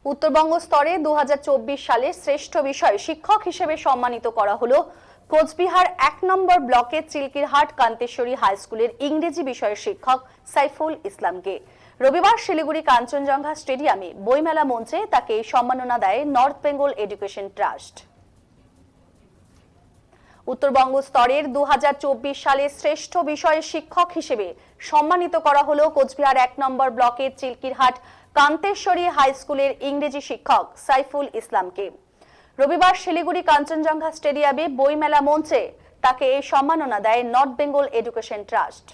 উত্তরবঙ্গ স্তরে 2024 সালে শ্রেষ্ঠ বিষয় শিক্ষক হিসেবে সম্মানিত করা হলো কোচবিহার 1 নম্বর ব্লকের চিলকিরহাট কান্তেশ্বরী হাই স্কুলের ইংরেজি বিষয়ের শিক্ষক সাইফুল ইসলামকে। রবিবার শিলিগুড়ি কাঞ্চনজঙ্ঘা স্টেডিয়ামে বইমেলা মঞ্চে তাকে সম্মাননা দেয় north Bengal education trust. Uttarbanga স্তরের 2024 সালে শ্রেষ্ঠ বিষয়ের শিক্ষক হিসেবে সম্মানিত করা হলো কোচবিহার 1 নম্বর ব্লকের চিলকিরহাট কান্তেশ্বরী হাই স্কুলের ইংরেজি শিক্ষক সাইফুল ইসলামকে। রবিবার শিলিগুড়ি কাঞ্চনজঙ্ঘা স্টেডিয়ামে বইমেলা মঞ্চে তাকে এই সম্মাননা দেয় নর্থ বেঙ্গল এডুকেশন ট্রাস্ট।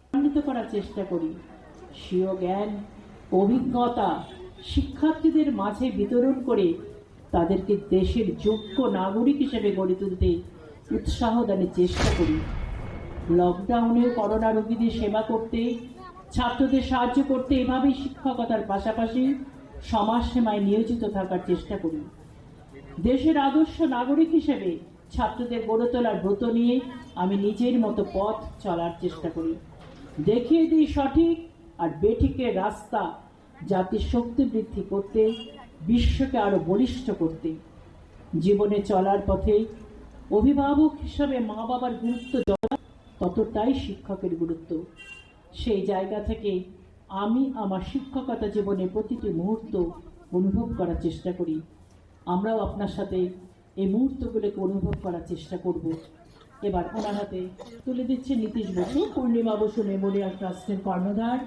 সম্মানিত করার চেষ্টা করি, স্বীয় জ্ঞান অভিজ্ঞতা শিক্ষার্থীদের মাঝে বিতরণ করে তাদেরকে দেশের যোগ্য নাগরিক হিসেবে গড়ে তুলতে উৎসাহ দানের চেষ্টা করি। লকডাউনে করোনা রোগীদের সেবা করতে, ছাত্রদের সাহায্য করতে এভাবেই শিক্ষকতার পাশাপাশি সমাজসেবায় নিয়োজিত থাকার চেষ্টা করি। দেশের আদর্শ নাগরিক হিসেবে ছাত্রদের গড়ে তোলার ব্রত নিয়ে আমি নিজের মতো পথ চলার চেষ্টা করি। দেখিয়ে দিই সঠিক আর বেঠিকের রাস্তা, জাতির শক্তি বৃদ্ধি করতে, বিশ্বকে আরো বলিষ্ঠ করতে। জীবনে চলার পথে অভিভাবক হিসাবে মা বাবার গুরুত্ব ততটাই শিক্ষকের গুরুত্ব। সেই জায়গা থেকে আমি আমার শিক্ষকতা জীবনে প্রতিটি মুহূর্ত অনুভব করার চেষ্টা করি। আমরাও আপনার সাথে এই মুহূর্তগুলোকে অনুভব করার চেষ্টা করব। এবার ওনার হাতে তুলে দিচ্ছে নীতিশ বসু, পূর্ণিমা বসু মেমোরিয়াল ট্রাস্টের কর্ণধার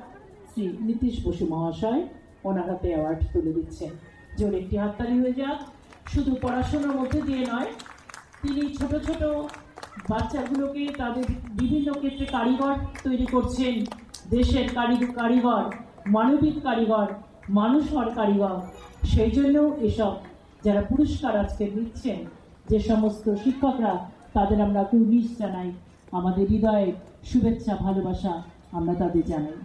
শ্রী নীতিশ বসু মহাশয় ওনার হাতে অ্যাওয়ার্ড তুলে দিচ্ছেন। জোরে একটি হাততালি হয়ে যাক। শুধু পড়াশোনার মধ্যে দিয়ে নয়, তিনি ছোট ছোট বাচ্চাগুলোকে তাদের বিভিন্ন ক্ষেত্রে কারিগর তৈরি করছেন। দেশের কারিগর, মানবিক কারিগর, মানুষ হওয়ার কারিগর। সেই জন্য এসব যারা পুরস্কার আজকে দিচ্ছেন, যে সমস্ত শিক্ষকরা, তাদের আমরা কুর্নিশ জানাই, আমাদের হৃদয়ে শুভেচ্ছা ভালোবাসা আমরা তাদের জানাই।